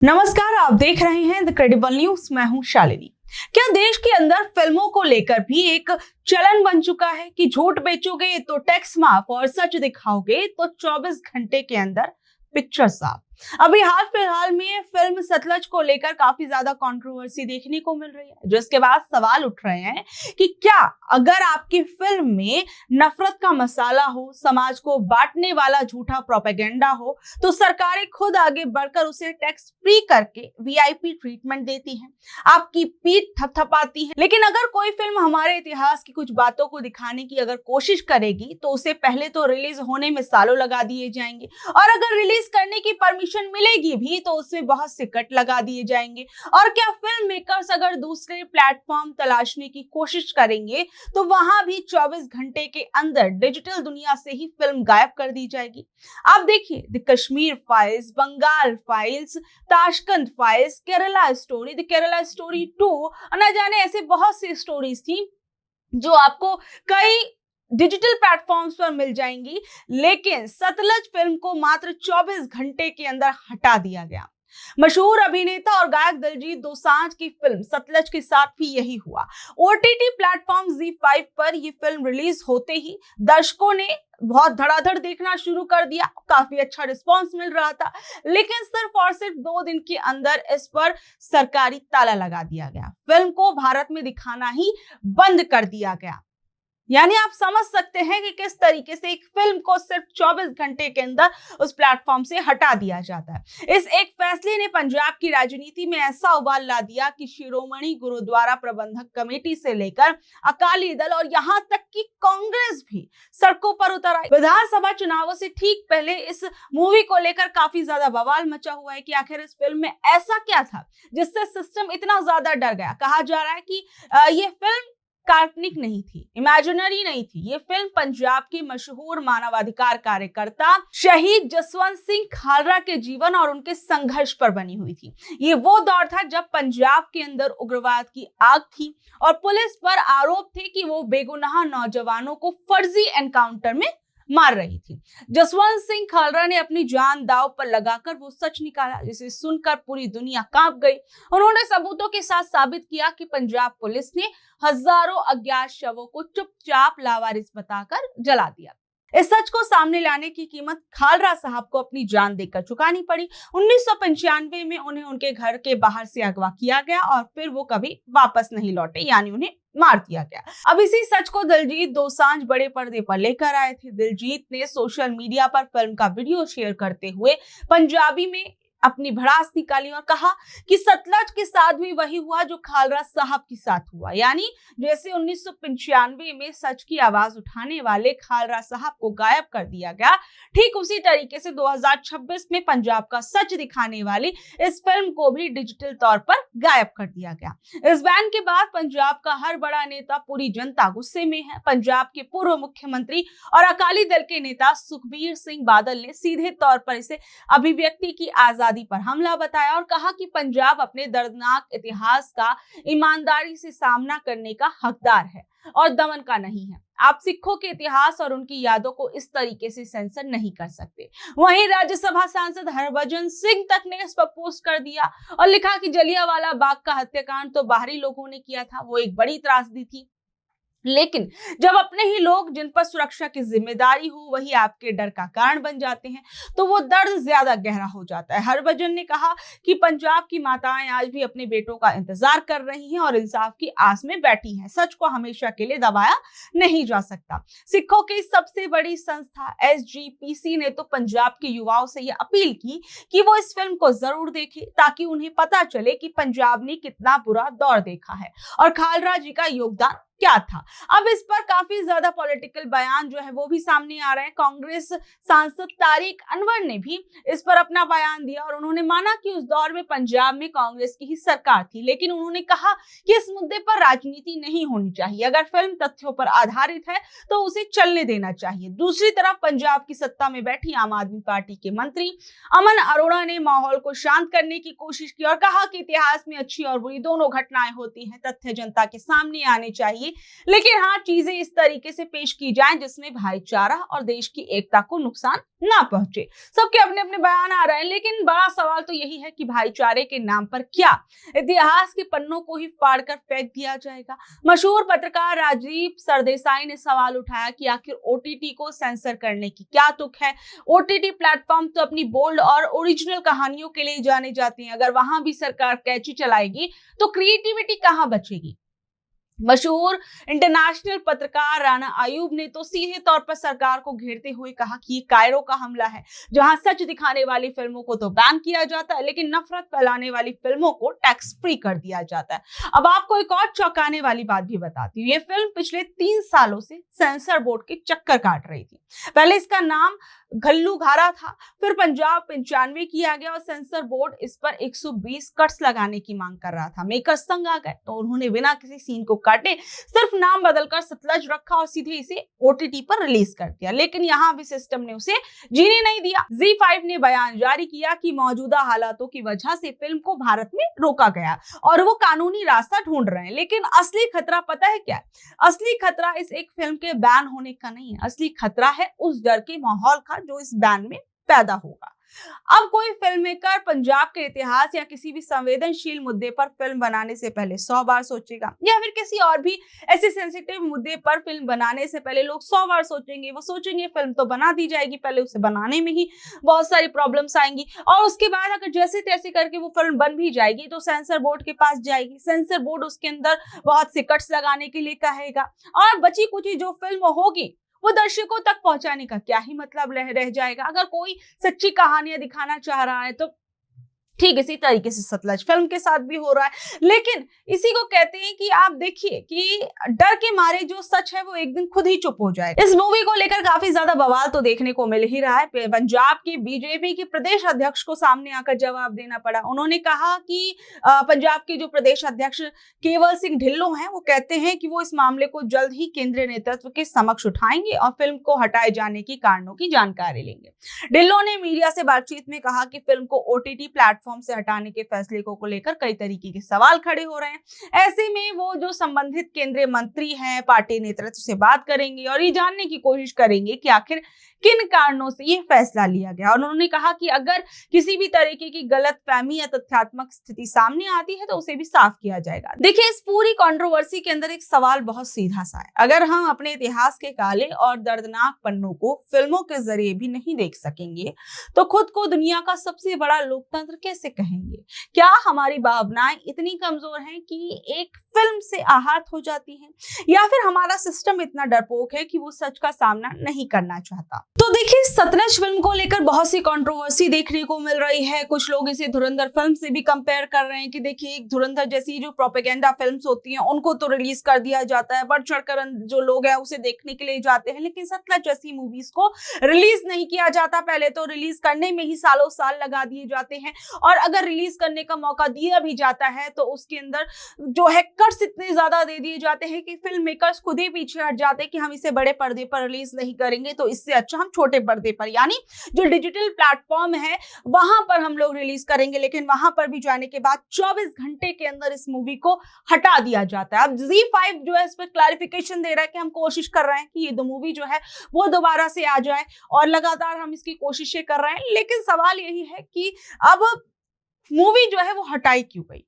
नमस्कार, आप देख रहे हैं द क्रेडिबल न्यूज। मैं हूं शालिनी। क्या देश के अंदर फिल्मों को लेकर भी एक चलन बन चुका है कि झूठ बेचोगे तो टैक्स माफ और सच दिखाओगे तो 24 घंटे के अंदर पिक्चर साफ। अभी हाल फिलहाल में फिल्म सतलज को लेकर काफी ज्यादा कंट्रोवर्सी देखने को मिल रही है, जिसके बाद सवाल उठ रहे हैं कि क्या अगर आपकी फिल्म में नफरत का मसाला हो, समाज को बांटने वाला झूठा प्रोपेगेंडा हो, तो सरकारें खुद आगे बढ़कर उसे टैक्स फ्री करके वीआईपी ट्रीटमेंट देती हैं, आपकी पीठ थपथपाती है। लेकिन अगर कोई फिल्म हमारे इतिहास की कुछ बातों को दिखाने की अगर कोशिश करेगी तो उसे पहले तो रिलीज होने में सालों लगा दिए जाएंगे, और अगर रिलीज करने की परमिशन मिलेगी भी तो उसमें बहुत से कट लगा दिए जाएंगे। और क्या फिल्म मेकर्स अगर दूसरे प्लेटफॉर्म तलाशने की कोशिश करेंगे तो वहां भी 24 घंटे के अंदर डिजिटल दुनिया से ही फिल्म गायब कर दी जाएगी। आप देखिए, the Kashmir files, Bengal files, Tashkent files, Kerala story, the Kerala story 2, न जाने ऐसे बहुत सी स्टोरीज थी जो आपको कई डिजिटल प्लेटफॉर्म्स पर मिल जाएंगी। लेकिन सतलज फिल्म को मात्र 24 घंटे के अंदर हटा दिया गया। मशहूर अभिनेता और गायक दिलजीत दोसांझ की फिल्म सतलज के साथ भी यही हुआ। ओटीटी प्लेटफॉर्म ZEE5 पर यह फिल्म रिलीज होते ही दर्शकों ने बहुत धड़ाधड़ देखना शुरू कर दिया। काफी अच्छा रिस्पांस मिल रहा था, लेकिन सिर्फ और सिर्फ 2 दिन के अंदर इस पर सरकारी ताला लगा दिया गया। फिल्म को भारत में दिखाना ही बंद कर दिया गया। यानी आप समझ सकते हैं कि किस तरीके से एक फिल्म को सिर्फ 24 घंटे के अंदर उस प्लेटफॉर्म से हटा दिया जाता है। इस एक फैसले ने पंजाब की राजनीति में ऐसा उबाल ला दिया कि शिरोमणि गुरुद्वारा प्रबंधक कमेटी से लेकर अकाली दल और यहां तक कि कांग्रेस भी सड़कों पर उतर आई। विधानसभा चुनावों से ठीक पहले इस मूवी को लेकर काफी ज्यादा बवाल मचा हुआ है कि आखिर इस फिल्म में ऐसा क्या था जिससे सिस्टम इतना ज्यादा डर गया। कहा जा रहा है कि ये फिल्म काल्पनिक नहीं थी, इमेजिनरी नहीं थी। ये फिल्म पंजाब के मशहूर मानवाधिकार कार्यकर्ता शहीद जसवंत सिंह खालरा के जीवन और उनके संघर्ष पर बनी हुई थी। ये वो दौर था जब पंजाब के अंदर उग्रवाद की आग थी और पुलिस पर आरोप थे कि वो बेगुनाह नौजवानों को फर्जी एनकाउंटर में मार रही थी। जसवंत सिंह खालरा ने अपनी जान दांव पर लगाकर वो सच निकाला जिसे सुनकर पूरी दुनिया कांप गई। उन्होंने सबूतों के साथ साबित किया कि पंजाब पुलिस ने हजारों अज्ञात शवों को चुपचाप लावारिस बताकर जला दिया। इस सच को सामने लाने की कीमत खालरा साहब को अपनी जान देकर चुकानी पड़ी। 1995 में उन्हें उनके घर के बाहर से अगवा किया गया और फिर वो कभी वापस नहीं लौटे, यानी उन्हें मार दिया गया। अब इसी सच को दिलजीत दोसांझ बड़े पर्दे पर लेकर आए थे। दिलजीत ने सोशल मीडिया पर फिल्म का वीडियो शेयर करते हुए पंजाबी में अपनी भड़ास निकाली और कहा कि सतलज के साथ भी वही हुआ जो खालरा साहब के साथ हुआ। यानी जैसे 1995 में सच की आवाज उठाने वाले खालरा साहब को गायब कर दिया गया, ठीक उसी तरीके से 2026 में पंजाब का सच दिखाने वाली इस फिल्म को भी डिजिटल तौर पर गायब कर दिया गया। इस बैन के बाद पंजाब का हर बड़ा नेता, पूरी जनता गुस्से में है। पंजाब के पूर्व मुख्यमंत्री और अकाली दल के नेता सुखबीर सिंह बादल ने सीधे तौर पर इसे अभिव्यक्ति की आजादी पर हमला बताया और कहा कि पंजाब अपने दर्दनाक इतिहास का ईमानदारी से सामना करने का हकदार है और दमन का नहीं है। आप सिखों के इतिहास और उनकी यादों को इस तरीके से सेंसर नहीं कर सकते। वहीं राज्यसभा सांसद हरभजन सिंह तक ने इस पर पोस्ट कर दिया और लिखा कि जलियांवाला बाग का हत्याकांड तो बाहरी लोगों ने किया था, वो एक बड़ी त्रासदी थी, लेकिन जब अपने ही लोग जिन पर सुरक्षा की जिम्मेदारी हो वही आपके डर का कारण बन जाते हैं तो वो दर्द ज्यादा गहरा हो जाता है। हरभजन ने कहा कि पंजाब की माताएं आज भी अपने बेटों का इंतजार कर रही हैं और इंसाफ की आस में बैठी हैं। सच को हमेशा के लिए दबाया नहीं जा सकता। सिखों की सबसे बड़ी संस्था SGPC ने तो पंजाब के युवाओं से यह अपील की कि वो इस फिल्म को जरूर देखें ताकि उन्हें पता चले कि पंजाब ने कितना बुरा दौर देखा है और खालरा जी का योगदान क्या था। अब इस पर काफी ज्यादा पॉलिटिकल बयान जो है वो भी सामने आ रहे हैं। कांग्रेस सांसद तारिक अनवर ने भी इस पर अपना बयान दिया और उन्होंने माना कि उस दौर में पंजाब में कांग्रेस की ही सरकार थी, लेकिन उन्होंने कहा कि इस मुद्दे पर राजनीति नहीं होनी चाहिए। अगर फिल्म तथ्यों पर आधारित है तो उसे चलने देना चाहिए। दूसरी तरफ पंजाब की सत्ता में बैठी आम आदमी पार्टी के मंत्री अमन अरोड़ा ने माहौल को शांत करने की कोशिश की और कहा कि इतिहास में अच्छी और बुरी दोनों घटनाएं होती हैं, तथ्य जनता के सामने आने चाहिए जाएगी, लेकिन हाँ, चीजें इस तरीके से पेश की जाएं जिसमें भाईचारा और देश की एकता को नुकसान ना पहुंचे। सबके अपने अपने बयान आ रहे हैं, लेकिन बड़ा सवाल तो यही है कि भाईचारे के नाम पर क्या इतिहास के पन्नों को ही फाड़कर फेंक दिया जाएगा। मशहूर पत्रकार राजीव सरदेसाई ने सवाल उठाया कि आखिर ओटीटी को सेंसर करने की क्या तुक है। ओटीटी प्लेटफॉर्म तो अपनी बोल्ड और ओरिजिनल कहानियों के लिए जाने जाते हैं, अगर वहां भी सरकार कैची चलाएगी तो क्रिएटिविटी कहां बचेगी। मशहूर इंटरनेशनल पत्रकार राना आयूब ने तो सीधे तौर पर सरकार को घेरते हुए कहा कि ये कायरो का हमला है, जहां सच दिखाने वाली फिल्मों को तो बैन किया जाता है, लेकिन नफरत फैलाने वाली फिल्मों को टैक्स फ्री कर दिया जाता है। अब आपको एक और चौंकाने वाली बात भी बताती हूँ। ये फिल्म पिछले 3 सालों से सेंसर बोर्ड के चक्कर काट रही थी। पहले इसका नाम घल्लूघारा था, फिर पंजाब 95 किया गया और सेंसर बोर्ड इस पर 120 कट्स लगाने की मांग कर रहा था। मेकर्स तंग आ गए तो उन्होंने बिना किसी सीन को काटे सिर्फ नाम बदलकर सतलज रखा और सीधे इसे ओटीटी पर रिलीज कर दिया। लेकिन यहाँ भी सिस्टम ने उसे जीने नहीं दिया। ZEE5 ने बयान जारी किया कि मौजूदा हालातों की वजह से फिल्म को भारत में रोका गया और वो कानूनी रास्ता ढूंढ रहे हैं। लेकिन असली खतरा पता है क्या है? असली खतरा इस एक फिल्म के बैन होने का नहीं है, असली खतरा है उस डर के माहौल का जो इस बैन में पैदा होगा। अब कोई फिल्म मेकर पंजाब के इतिहास या किसी भी संवेदनशील मुद्दे पर फिल्म बनाने से पहले 100 बार सोचेगा, या फिर किसी और भी ऐसे सेंसिटिव मुद्दे पर फिल्म बनाने से पहले लोग 100 बार सोचेंगे। वो सोचेंगे फिल्म तो बना दी जाएगी, पहले उसे बनाने में ही बहुत सारी प्रॉब्लम्स आएंगी और उसके बाद अगर जैसे तैसे करके वो फिल्म बन भी जाएगी तो सेंसर बोर्ड के पास जाएगी। सेंसर बोर्ड उसके अंदर बहुत से कट्स लगाने के लिए कहेगा और बची कुची जो फिल्म होगी वो दर्शकों तक पहुंचाने का क्या ही मतलब रह जाएगा। अगर कोई सच्ची कहानियां दिखाना चाह रहा है तो ठीक इसी तरीके से सतलज फिल्म के साथ भी हो रहा है। लेकिन इसी को कहते हैं कि आप देखिए कि डर के मारे जो सच है वो एक दिन खुद ही चुप हो जाएगा। इस मूवी को लेकर काफी ज्यादा बवाल तो देखने को मिल ही रहा है। पंजाब के बीजेपी के प्रदेश अध्यक्ष को सामने आकर जवाब देना पड़ा। उन्होंने कहा कि पंजाब के जो प्रदेश अध्यक्ष केवल सिंह ढिल्लों हैं, वो कहते हैं कि वो इस मामले को जल्द ही केंद्रीय नेतृत्व के समक्ष उठाएंगे और फिल्म को हटाए जाने की कारणों की जानकारी लेंगे। ढिल्लों ने मीडिया से बातचीत में कहा कि फिल्म को ओटीटी प्लेटफॉर्म से हटाने के फैसले को लेकर कई तरीके के सवाल खड़े हो रहे हैं। ऐसे में वो जो संबंधित केंद्रीय मंत्री हैं, पार्टी नेतृत्व से बात करेंगे और ये जानने की कोशिश करेंगे कि आखिर किन कारणों से ये फैसला लिया गया। और उन्होंने कहा कि अगर किसी भी तरीके की गलतफहमी या तथ्यात्मक स्थिति सामने आती है तो उसे भी साफ किया जाएगा। देखिए, इस पूरी कंट्रोवर्सी के अंदर एक सवाल बहुत सीधा सा है। अगर हम अपने इतिहास के काले और दर्दनाक पन्नों को फिल्मों के जरिए भी नहीं देख सकेंगे तो खुद को दुनिया का सबसे बड़ा लोकतंत्र कैसे कहेंगे? क्या हमारी भावनाएं इतनी कमजोर हैं कि एक फिल्म से आहत हो जाती हैं, या फिर हमारा सिस्टम इतना डरपोक है कि वो सच का सामना नहीं करना चाहता? तो देखिए, सतलज फिल्म को लेकर बहुत सी कंट्रोवर्सी देखने को मिल रही है। कुछ लोग इसे धुरंधर फिल्म से भी कंपेयर कर रहे हैं कि देखिए, एक धुरंधर जैसी जो प्रोपेगेंडा फिल्म्स होती हैं उनको तो रिलीज कर दिया जाता है, बढ़ चढ़कर जो लोग हैं उसे देखने के लिए जाते हैं, लेकिन सतलज जैसी मूवीज को रिलीज नहीं किया जाता। पहले तो रिलीज करने में ही सालों साल लगा दिए जाते हैं और अगर रिलीज करने का मौका दिया भी जाता है तो उसके अंदर जो है कट्स इतने ज्यादा दे दिए जाते हैं कि फिल्म मेकर्स खुद ही पीछे हट जाते हैं कि हम इसे बड़े पर्दे पर रिलीज नहीं करेंगे, तो इससे अच्छा हम छोटे पर्दे पर यानी जो डिजिटल प्लेटफॉर्म है वहां पर हम लोग रिलीज करेंगे। लेकिन वहां पर भी जाने के बाद 24 घंटे के अंदर इस मूवी को हटा दिया जाता है। अब ZEE5 जो है इस पर क्लैरिफिकेशन दे रहा है कि हम कोशिश कर रहे हैं कि ये मूवी जो है वो दोबारा से आ जाए और लगातार हम इसकी कोशिशें कर रहे हैं। लेकिन सवाल यही है कि अब मूवी जो है वो हटाई क्यों गई,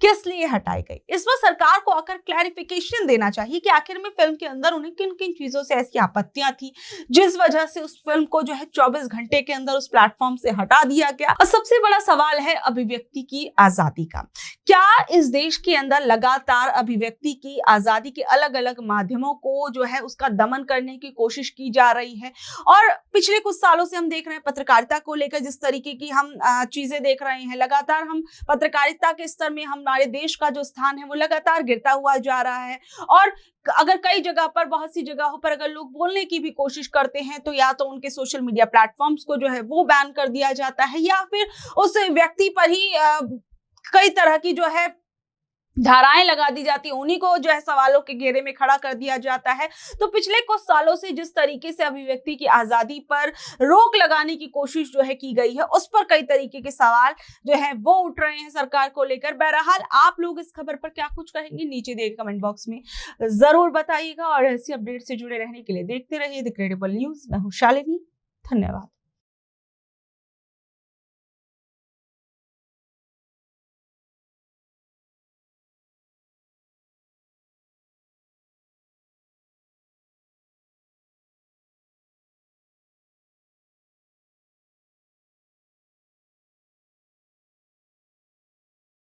किस लिए हटाई गई? इस पर सरकार को आकर क्लैरिफिकेशन देना चाहिए कि आखिर में फिल्म के अंदर उन्हें किन किन चीजों से ऐसी आपत्तियां थी जिस वजह से उस फिल्म को जो है 24 घंटे के अंदर उस प्लेटफॉर्म से हटा दिया गया। और सबसे बड़ा सवाल है अभिव्यक्ति की आजादी का। क्या इस देश के अंदर लगातार अभिव्यक्ति की आजादी के अलग अलग माध्यमों को जो है उसका दमन करने की कोशिश की जा रही है? और पिछले कुछ सालों से हम देख रहे हैं पत्रकारिता को लेकर जिस तरीके की हम चीजें देख रहे हैं, लगातार हम पत्रकारिता के स्तर में हमारे देश का जो स्थान है वो लगातार गिरता हुआ जा रहा है। और अगर कई जगह पर, बहुत सी जगहों पर अगर लोग बोलने की भी कोशिश करते हैं तो या तो उनके सोशल मीडिया प्लेटफॉर्म्स को जो है वो बैन कर दिया जाता है या फिर उस व्यक्ति पर ही कई तरह की जो है धाराएं लगा दी जाती है, उन्हीं को जो है सवालों के घेरे में खड़ा कर दिया जाता है। तो पिछले कुछ सालों से जिस तरीके से अभिव्यक्ति की आजादी पर रोक लगाने की कोशिश जो है की गई है, उस पर कई तरीके के सवाल जो है वो उठ रहे हैं सरकार को लेकर। बहरहाल आप लोग इस खबर पर क्या कुछ कहेंगे, नीचे दिए कमेंट बॉक्स में जरूर बताइएगा और ऐसी अपडेट से जुड़े रहने के लिए देखते रहिए द क्रेडिबल न्यूज। मैं हूं शालिनी, धन्यवाद।